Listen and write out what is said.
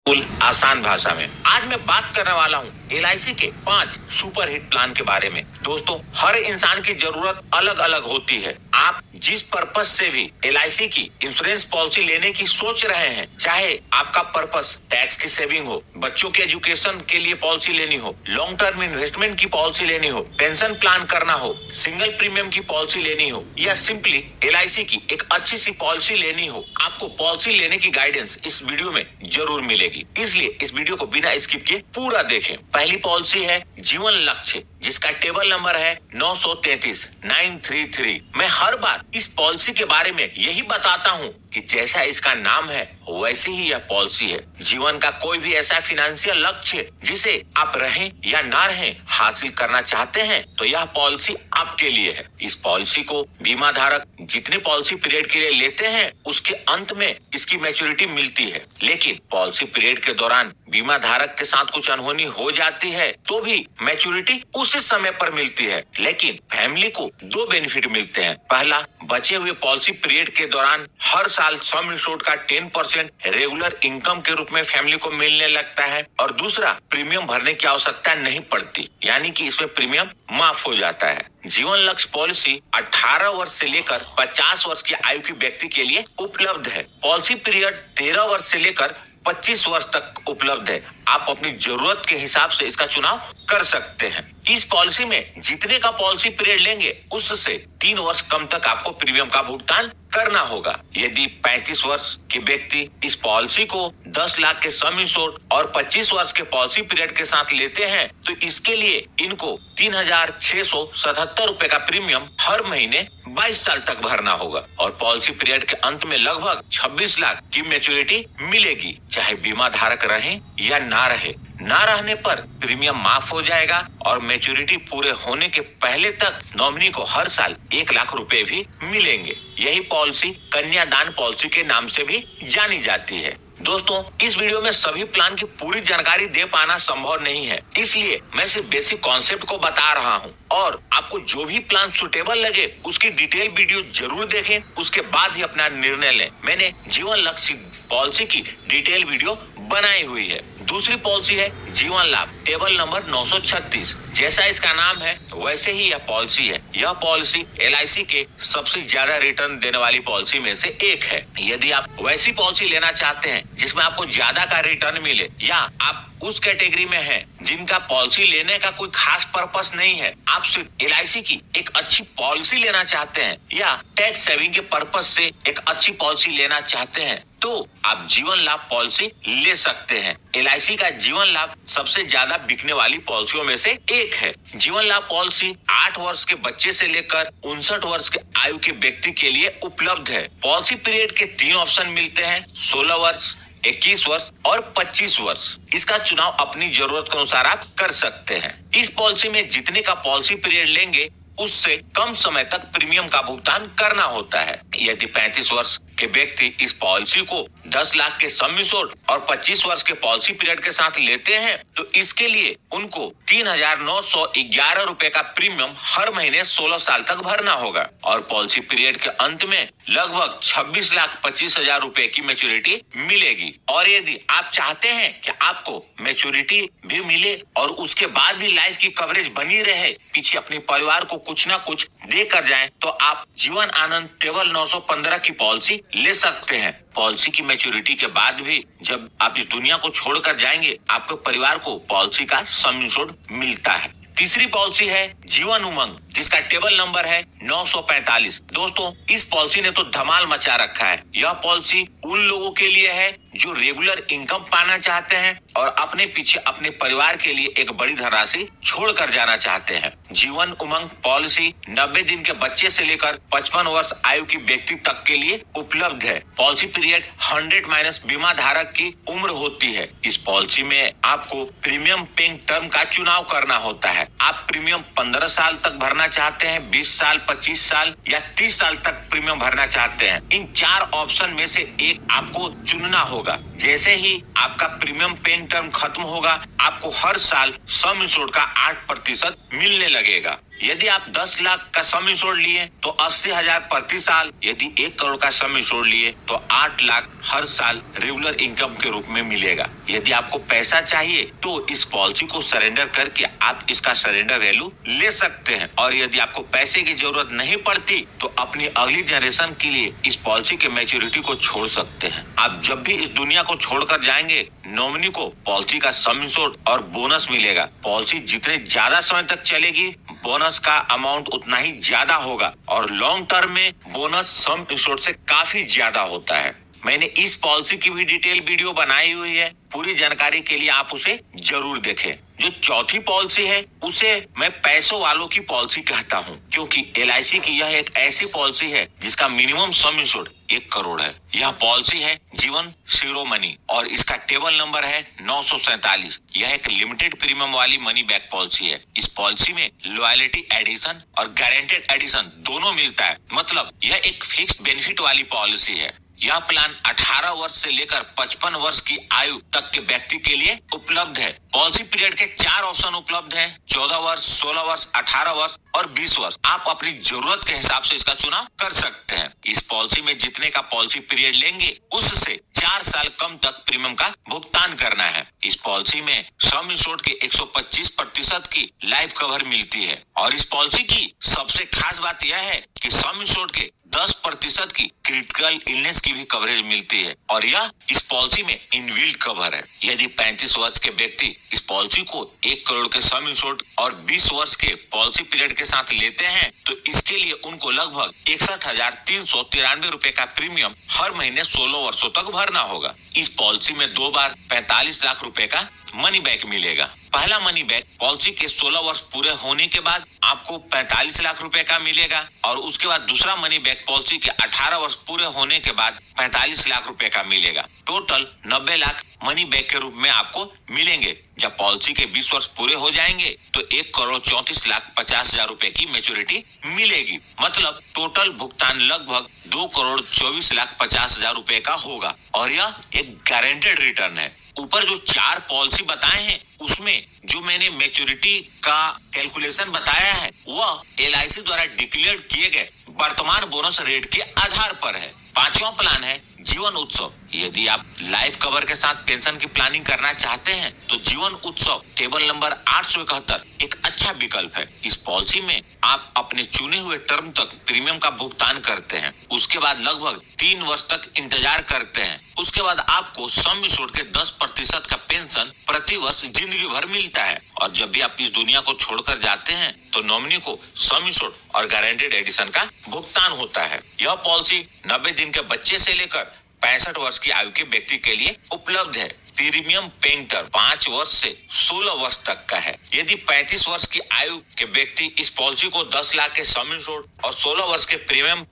बिल्कुल आसान भाषा में। आज मैं बात करने वाला हूँ LIC के 5 सुपर हिट प्लान के बारे में। दोस्तों, हर इंसान की जरूरत अलग अलग होती है। आप जिस पर्पस से भी LIC की इंश्योरेंस पॉलिसी लेने की सोच रहे हैं, चाहे आपका पर्पस टैक्स की सेविंग हो, बच्चों के एजुकेशन के लिए पॉलिसी लेनी हो, लॉन्ग टर्म इन्वेस्टमेंट की पॉलिसी लेनी हो, पेंशन प्लान करना हो, सिंगल प्रीमियम की पॉलिसी लेनी हो, या सिंपली LIC की एक अच्छी सी पॉलिसी लेनी हो, आपको पॉलिसी लेने की गाइडेंस इस वीडियो में जरूर मिलेगी। इसलिए इस वीडियो को बिना स्किप किए पूरा देखें। पहली पॉलिसी है जीवन लक्ष्य, जिसका टेबल नंबर है 933 मैं हर बार इस पॉलिसी के बारे में यही बताता हूँ कि जैसा इसका नाम है वैसे ही यह पॉलिसी है। जीवन का कोई भी ऐसा फाइनेंशियल लक्ष्य जिसे आप रहें या ना रहें हासिल करना चाहते हैं, तो यह पॉलिसी आपके लिए है। इस पॉलिसी को बीमा धारक जितने पॉलिसी पीरियड के लिए लेते हैं उसके अंत में इसकी मैच्योरिटी मिलती है। लेकिन पॉलिसी पीरियड के दौरान बीमा धारक के साथ कुछ अनहोनी हो जाती है तो भी मैच्योरिटी उसी समय पर मिलती है। लेकिन फैमिली को 2 बेनिफिट मिलते हैं। पहला, बचे हुए पॉलिसी पीरियड के दौरान हर साल सम इंश्योर्ड का 10% रेगुलर इनकम के रूप में फैमिली को मिलने लगता है, और दूसरा, प्रीमियम भरने की आवश्यकता नहीं पड़ती, यानी कि इसमें प्रीमियम माफ हो जाता है। जीवन लक्ष्य पॉलिसी 18 वर्ष से लेकर 50 वर्ष की आयु के व्यक्ति के लिए उपलब्ध है। पॉलिसी पीरियड 13 वर्ष से लेकर 25 वर्ष तक उपलब्ध है। आप अपनी जरूरत के हिसाब से इसका चुनाव कर सकते हैं। इस पॉलिसी में जितने का पॉलिसी पीरियड लेंगे उससे 3 वर्ष कम तक आपको प्रीमियम का भुगतान करना होगा। यदि 35 वर्ष के व्यक्ति इस पॉलिसी को 10 लाख के सम इंश्योर्ड और 25 वर्ष के पॉलिसी पीरियड के साथ लेते हैं तो इसके लिए इनको 3,677 रुपए का प्रीमियम हर महीने 22 साल तक भरना होगा, और पॉलिसी पीरियड के अंत में लगभग 26 लाख की मैच्योरिटी मिलेगी, चाहे बीमा धारक रहे या ना रहे। ना रहने पर प्रीमियम माफ हो जाएगा, और मैच्योरिटी पूरे होने के पहले तक नॉमिनी को हर साल 1 लाख रुपए भी मिलेंगे। यही पॉलिसी कन्यादान पॉलिसी के नाम से भी जानी जाती है। दोस्तों, इस वीडियो में सभी प्लान की पूरी जानकारी दे पाना संभव नहीं है, इसलिए मैं सिर्फ बेसिक कॉन्सेप्ट को बता रहा हूँ, और आपको जो भी प्लान सुटेबल लगे उसकी डिटेल वीडियो जरूर देखें, उसके बाद ही अपना निर्णय लें। मैंने जीवन लक्ष्य पॉलिसी की डिटेल वीडियो बनाई हुई है। दूसरी पॉलिसी है जीवन लाभ, टेबल नंबर 936। जैसा इसका नाम है वैसे ही यह पॉलिसी है। यह पॉलिसी LIC के सबसे ज्यादा रिटर्न देने वाली पॉलिसी में से एक है। यदि आप वैसी पॉलिसी लेना चाहते हैं जिसमें आपको ज्यादा का रिटर्न मिले, या आप उस कैटेगरी में हैं जिनका पॉलिसी लेने का कोई खास पर्पस नहीं है, आप सिर्फ LIC की एक अच्छी पॉलिसी लेना चाहते हैं, या टैक्स सेविंग के पर्पस से एक अच्छी पॉलिसी लेना चाहते हैं, तो आप जीवन लाभ पॉलिसी ले सकते हैं। LIC का जीवन लाभ सबसे ज्यादा बिकने वाली पॉलिसियों में से एक है। जीवन लाभ पॉलिसी 8 वर्ष के बच्चे से लेकर 59 वर्ष के आयु के व्यक्ति के लिए उपलब्ध है। पॉलिसी पीरियड के 3 ऑप्शन मिलते हैं, 16 वर्ष, 21 वर्ष और 25 वर्ष। इसका चुनाव अपनी जरूरत के अनुसार आप कर सकते हैं। इस पॉलिसी में जितने का पॉलिसी पीरियड लेंगे उससे कम समय तक प्रीमियम का भुगतान करना होता है। यदि 35 वर्ष के व्यक्ति इस पॉलिसी को 10 लाख के सम इंश्योर्ड और 25 वर्ष के पॉलिसी पीरियड के साथ लेते हैं तो इसके लिए उनको 3,911 रुपए का प्रीमियम हर महीने 16 साल तक भरना होगा, और पॉलिसी पीरियड के अंत में लगभग 26,25,000 रुपए की मैच्योरिटी मिलेगी। और यदि आप चाहते हैं कि आपको मैच्योरिटी भी मिले और उसके बाद भी लाइफ की कवरेज बनी रहे, पीछे अपने परिवार को कुछ ना कुछ देकर जाएं, तो आप जीवन आनंद टेबल 915 की पॉलिसी ले सकते हैं। पॉलिसी की मैच्योरिटी के बाद भी जब आप इस दुनिया को छोड़कर जाएंगे, आपके परिवार को पॉलिसी का सम इंश्योर्ड मिलता है। तीसरी पॉलिसी है जीवन उमंग, जिसका टेबल नंबर है 945। दोस्तों, इस पॉलिसी ने तो धमाल मचा रखा है। यह पॉलिसी उन लोगों के लिए है जो रेगुलर इनकम पाना चाहते हैं और अपने पीछे अपने परिवार के लिए एक बड़ी धनराशि छोड़ कर जाना चाहते हैं। जीवन उमंग पॉलिसी 90 दिन के बच्चे से लेकर 55 वर्ष आयु की व्यक्ति तक के लिए उपलब्ध है। पॉलिसी पीरियड 100 माइनस बीमा धारक की उम्र होती है। इस पॉलिसी में आपको प्रीमियम पेइंग टर्म का चुनाव करना होता है। आप प्रीमियम 15 साल तक भरना चाहते हैं, 20 साल, 25 साल या 30 साल तक प्रीमियम भरना चाहते हैं। इन 4 ऑप्शन में से एक आपको चुनना होगा। जैसे ही आपका प्रीमियम पेइंग टर्म खत्म होगा, आपको हर साल सम इंश्योर्ड का 8% मिलने लगेगा। यदि आप 10 लाख का सम इंश्योर्ड लिए तो 80,000 प्रति साल, यदि 1 करोड़ का सम इंश्योर्ड लिए तो 8 लाख हर साल रेगुलर इनकम के रूप में मिलेगा। यदि आपको पैसा चाहिए तो इस पॉलिसी को सरेंडर करके आप इसका सरेंडर वैल्यू ले सकते हैं, और यदि आपको पैसे की जरूरत नहीं पड़ती तो अपनी अगली जनरेशन के लिए इस पॉलिसी के मैच्योरिटी को छोड़ सकते हैं। आप जब भी इस दुनिया को छोड़कर जाएंगे, नॉमिनी को पॉलिसी का सम इंश्योर्ड और बोनस मिलेगा। पॉलिसी जितने ज्यादा समय तक चलेगी, बोनस का अमाउंट उतना ही ज्यादा होगा, और लॉन्ग टर्म में बोनस सम इंश्योर्ड से काफी ज्यादा होता है। मैंने इस पॉलिसी की भी डिटेल वीडियो बनाई हुई है, पूरी जानकारी के लिए आप उसे जरूर देखें। जो चौथी पॉलिसी है उसे मैं पैसों वालों की पॉलिसी कहता हूं, क्योंकि LIC की यह एक ऐसी पॉलिसी है जिसका मिनिमम सम इंश्योर्ड 1 करोड़ है। यह पॉलिसी है जीवन शिरोमणि और इसका टेबल नंबर है 947। यह एक लिमिटेड प्रीमियम वाली मनी बैक पॉलिसी है। इस पॉलिसी में लॉयलिटी एडिशन और गारंटेड एडिशन दोनों मिलता है, मतलब यह एक फिक्स्ड बेनिफिट वाली पॉलिसी है। यह प्लान 18 वर्ष से लेकर 55 वर्ष की आयु तक के व्यक्ति के लिए उपलब्ध है। पॉलिसी पीरियड के 4 ऑप्शन उपलब्ध हैं: 14 वर्ष, 16 वर्ष, 18 वर्ष और 20 वर्ष। आप अपनी जरूरत के हिसाब से इसका चुनाव कर सकते हैं। इस पॉलिसी में जितने का पॉलिसी पीरियड लेंगे उससे 4 साल कम तक प्रीमियम का भुगतान करना है। इस पॉलिसी में सम इंश्योर्ड के 125% की लाइफ कवर मिलती है, और इस पॉलिसी की सबसे खास बात यह है कि सम इंश्योर्ड के 10% की क्रिटिकल इलनेस की भी कवरेज मिलती है, और यह इस पॉलिसी में इनबिल्ट कवर है। यदि 35 वर्ष के व्यक्ति इस पॉलिसी को 1 करोड़ के सम इंश्योर्ड और 20 वर्ष के पॉलिसी पीरियड के साथ लेते हैं तो इसके लिए उनको लगभग 61,393 रुपए का प्रीमियम हर महीने 16 वर्षों तक भरना होगा। इस पॉलिसी में 2 बार 45 लाख रुपए का मनी बैक मिलेगा। पहला मनी बैक पॉलिसी के 16 वर्ष पूरे होने के बाद आपको 45 लाख रुपए का मिलेगा, और उसके बाद दूसरा मनी बैक पॉलिसी के 18 वर्ष पूरे होने के बाद 45 लाख रुपए का मिलेगा। टोटल 90 लाख मनी बैक के रूप में आपको मिलेंगे। जब पॉलिसी के 20 वर्ष पूरे हो जाएंगे तो 1,34,50,000 रुपए की मैच्योरिटी मिलेगी, मतलब टोटल भुगतान लगभग 2,24,50,000 रुपए का होगा, और यह एक गारंटेड रिटर्न है। ऊपर जो 4 पॉलिसी बताए हैं उसमें जो मैंने मैच्योरिटी का कैलकुलेशन बताया है वह LIC द्वारा डिक्लेयर किए गए वर्तमान बोनस रेट के आधार पर है। 5वां प्लान है जीवन उत्सव। यदि आप लाइफ कवर के साथ पेंशन की प्लानिंग करना चाहते हैं तो जीवन उत्सव टेबल नंबर 871 एक अच्छा विकल्प है। इस पॉलिसी में आप अपने चुने हुए टर्म तक प्रीमियम का भुगतान करते हैं, उसके बाद लगभग 3 वर्ष तक इंतजार करते हैं, उसके बाद आपको सम इंश्योर्ड के 10% का पेंशन प्रति वर्ष जिंदगी भर मिलता है, और जब भी आप इस दुनिया को छोड़कर जाते हैं तो नॉमिनी को सम इंश्योर्ड और गारंटेड एडिशन का भुगतान होता है। यह पॉलिसी 90 दिन के बच्चे से लेकर 65 वर्ष की आयु के व्यक्ति के लिए उपलब्ध है। प्रीमियम पेइंग टर्म 5 वर्ष से 16 वर्ष तक का है। यदि 35 वर्ष की आयु के व्यक्ति इस पॉलिसी को 10 लाख के सम इंश्योर्ड और 16 वर्ष के प्रीमियम